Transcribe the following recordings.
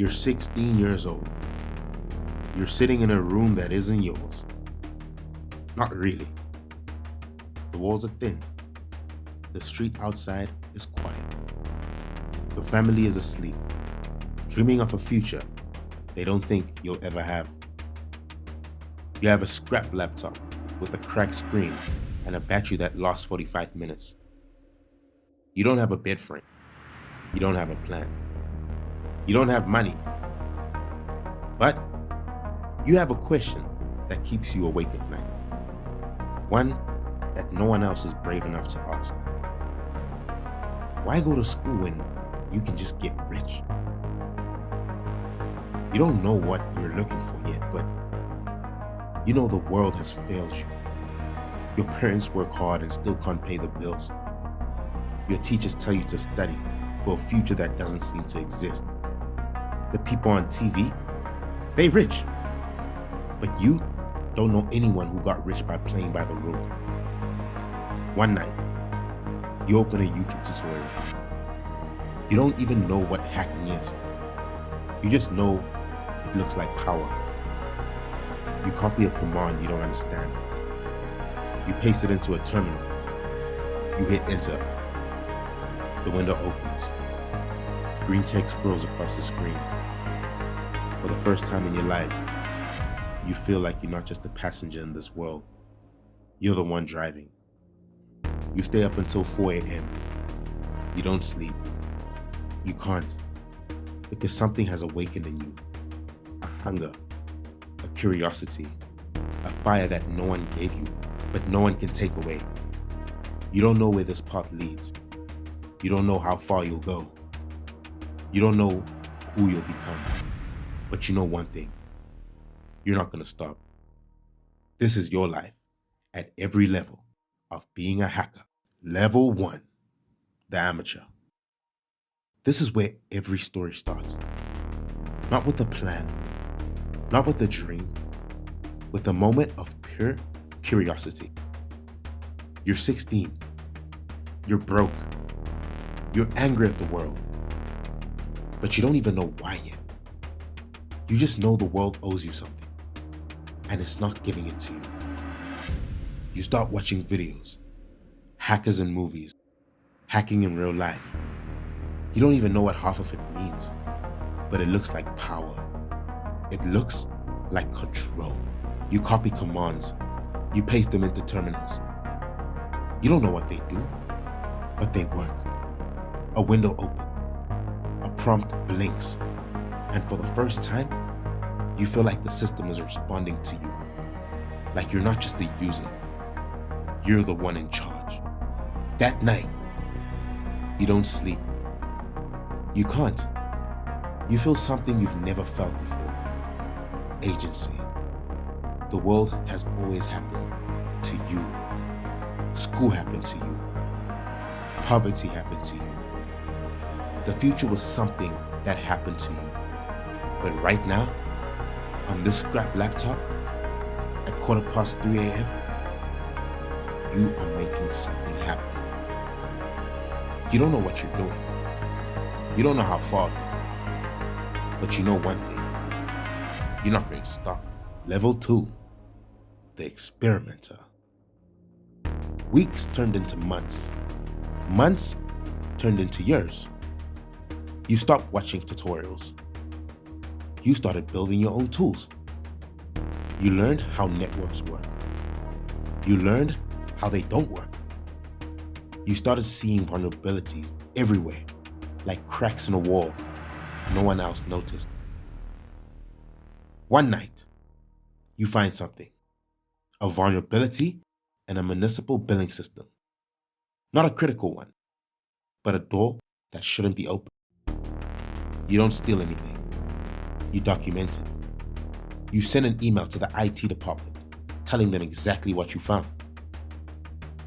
You're 16 years old. You're sitting in a room that isn't yours. Not really. The walls are thin. The street outside is quiet. Your family is asleep, dreaming of a future they don't think you'll ever have. You have a scrap laptop with a cracked screen and a battery that lasts 45 minutes. You don't have a bed frame. You don't have a plan. You don't have money. But you have a question that keeps you awake at night. One that no one else is brave enough to ask. Why go to school when you can just get rich? You don't know what you're looking for yet, but you know the world has failed you. Your parents work hard and still can't pay the bills. Your teachers tell you to study for a future that doesn't seem to exist. The people on TV, they rich. But you don't know anyone who got rich by playing by the rules. One night, you open a YouTube tutorial. You don't even know what hacking is. You just know it looks like power. You copy a command you don't understand. You paste it into a terminal. You hit enter. The window opens. Green text scrolls across the screen. For the first time in your life, you feel like you're not just a passenger in this world. You're the one driving. You stay up until 4 a.m. You don't sleep. You can't. Because something has awakened in you. A hunger, a curiosity, a fire that no one gave you, but no one can take away. You don't know where this path leads. You don't know how far you'll go. You don't know who you'll become. But you know one thing. You're not going to stop. This is your life at every level of being a hacker. Level 1, the amateur. This is where every story starts. Not with a plan, not with a dream, with a moment of pure curiosity. You're 16. You're broke. You're angry at the world. But you don't even know why yet. You just know the world owes you something, and it's not giving it to you. You start watching videos, hackers in movies, hacking in real life. You don't even know what half of it means, but it looks like power. It looks like control. You copy commands, you paste them into terminals. You don't know what they do, but they work. A window opens, a prompt blinks, and for the first time, you feel like the system is responding to you. Like you're not just a user, you're the one in charge. That night, you don't sleep. You can't. You feel something you've never felt before. Agency. The world has always happened to you. School happened to you. Poverty happened to you. The future was something that happened to you. But right now, on this scrap laptop, at 3:15 a.m., you are making something happen. You don't know what you're doing. You don't know how far you're going. But you know one thing. You're not going to stop. Level 2, the experimenter. Weeks turned into months. Months turned into years. You stopped watching tutorials. You started building your own tools. You learned how networks work. You learned how they don't work. You started seeing vulnerabilities everywhere, like cracks in a wall no one else noticed. One night, you find something, a vulnerability in a municipal billing system. Not a critical one, but a door that shouldn't be open. You don't steal anything. You document it. You send an email to the IT department telling them exactly what you found.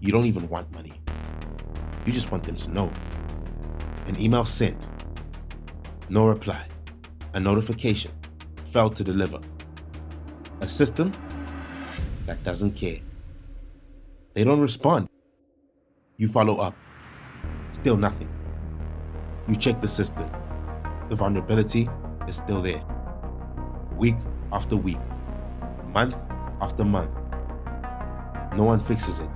You don't even want money. You just want them to know. An email sent. No reply. A notification failed to deliver. A system that doesn't care. They don't respond. You follow up. Still nothing. You check the system. The vulnerability is still there. Week after week, month after month. No one fixes it.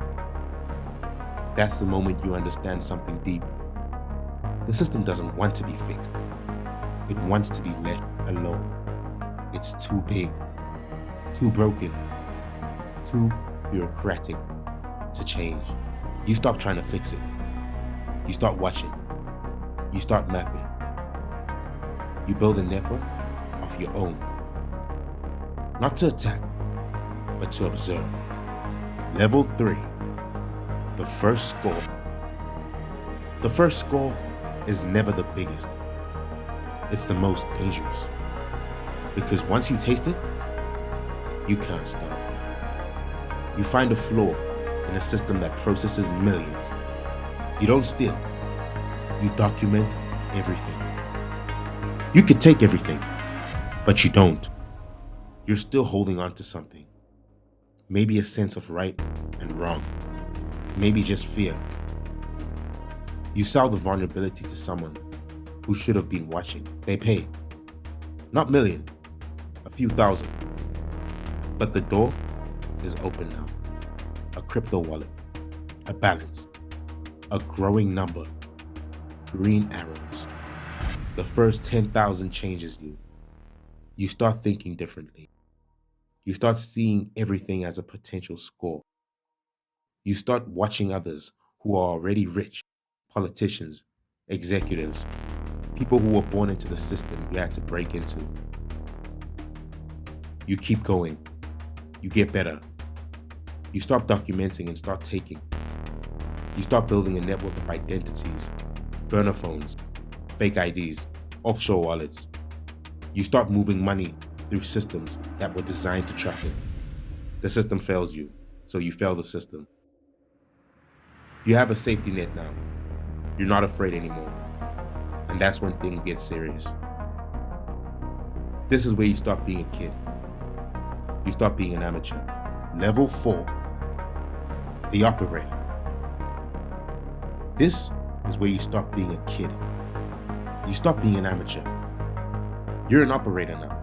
That's the moment you understand something deep. The system doesn't want to be fixed. It wants to be left alone. It's too big, too broken, too bureaucratic to change. You stop trying to fix it. You start watching. You start mapping. You build a network of your own. Not to attack, but to observe. Level 3, the first score. The first score is never the biggest. It's the most dangerous. Because once you taste it, you can't stop. You find a flaw in a system that processes millions. You don't steal. You document everything. You could take everything, but you don't. You're still holding on to something. Maybe a sense of right and wrong. Maybe just fear. You sell the vulnerability to someone who should have been watching. They pay. Not millions, a few thousand. But the door is open now. A crypto wallet, a balance, a growing number, green arrows. The first 10,000 changes you. You start thinking differently. You start seeing everything as a potential score. You start watching others who are already rich, politicians, executives, people who were born into the system you had to break into. You keep going. You get better. You stop documenting and start taking. You start building a network of identities, burner phones, fake IDs, offshore wallets. You start moving money through systems that were designed to track it. The system fails you, so you fail the system. You have a safety net now. You're not afraid anymore. And that's when things get serious. This is where you stop being a kid. You stop being an amateur. Level 4, the operator. This is where you stop being a kid. You stop being an amateur. You're an operator now.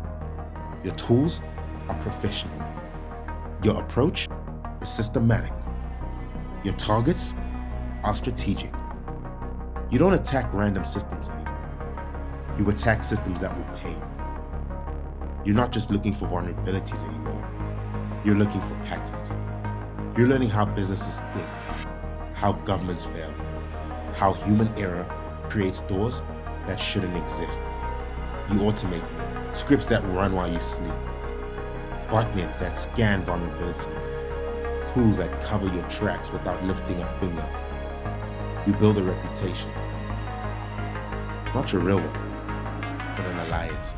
Your tools are professional. Your approach is systematic. Your targets are strategic. You don't attack random systems anymore. You attack systems that will pay. You're not just looking for vulnerabilities anymore. You're looking for patterns. You're learning how businesses think, how governments fail, how human error creates doors that shouldn't exist. You automate scripts that run while you sleep, botnets that scan vulnerabilities, tools that cover your tracks without lifting a finger. You build a reputation, not your real one, but an alliance.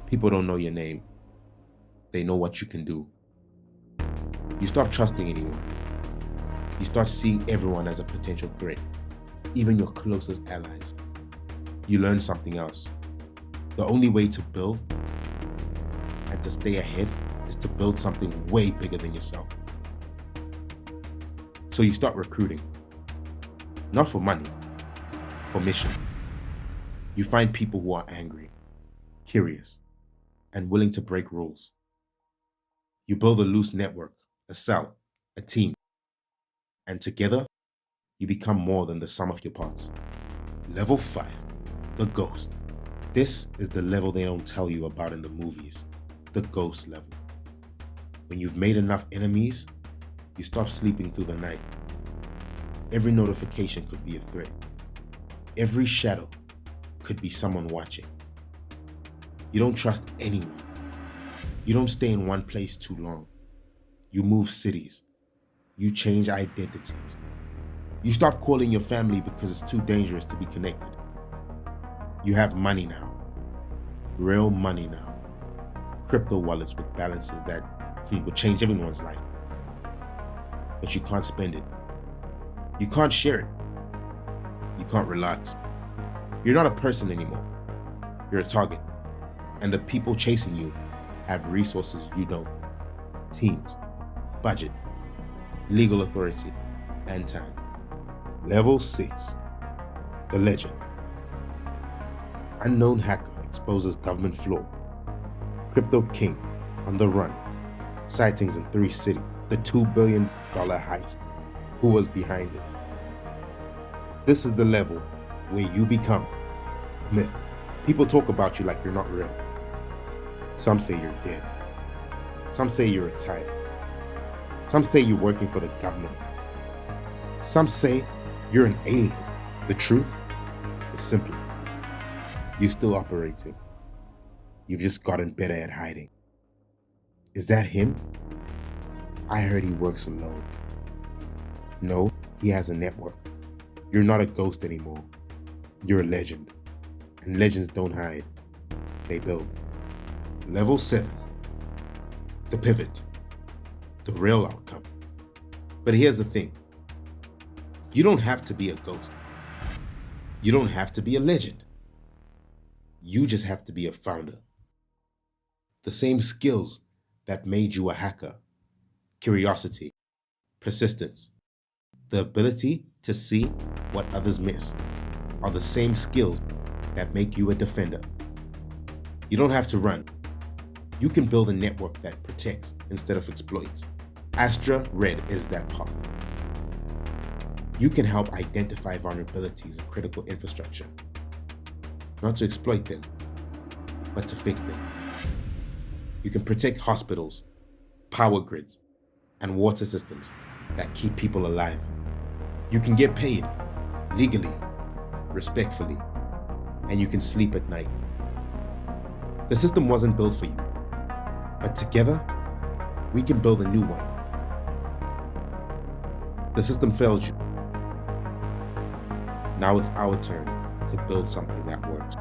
People don't know your name. They know what you can do. You stop trusting anyone. You start seeing everyone as a potential threat, even your closest allies. You learn something else. The only way to build and to stay ahead is to build something way bigger than yourself. So you start recruiting. Not for money, for mission. You find people who are angry, curious, and willing to break rules. You build a loose network, a cell, a team, and together, you become more than the sum of your parts. Level 5, the ghost. This is the level they don't tell you about in the movies, the ghost level. When you've made enough enemies, you stop sleeping through the night. Every notification could be a threat. Every shadow could be someone watching. You don't trust anyone. You don't stay in one place too long. You move cities. You change identities. You stop calling your family because it's too dangerous to be connected. You have money now. Real money now. Crypto wallets with balances that would change everyone's life. But you can't spend it. You can't share it. You can't relax. You're not a person anymore. You're a target. And the people chasing you have resources you don't. Teams, budget, legal authority, and time. Level 6, the legend. Unknown hacker exposes government flaw. Crypto king on the run. Sightings in 3 cities. The $2 billion heist. Who was behind it? This is the level where you become a myth. People talk about you like you're not real. Some say you're dead. Some say you're retired. Some say you're working for the government. Some say you're an alien. The truth is simply, you're still operating. You've just gotten better at hiding. Is that him? I heard he works alone. No, he has a network. You're not a ghost anymore. You're a legend. And legends don't hide. They build. Level 7. The pivot. The real outcome. But here's the thing. You don't have to be a ghost. You don't have to be a legend. You just have to be a founder. The same skills that made you a hacker, curiosity, persistence, the ability to see what others miss, are the same skills that make you a defender. You don't have to run. You can build a network that protects instead of exploits. AstraRed is that path. You can help identify vulnerabilities in critical infrastructure, not to exploit them, but to fix them. You can protect hospitals, power grids, and water systems that keep people alive. You can get paid legally, respectfully, and you can sleep at night. The system wasn't built for you, but together, we can build a new one. The system failed you. Now it's our turn to build something that works.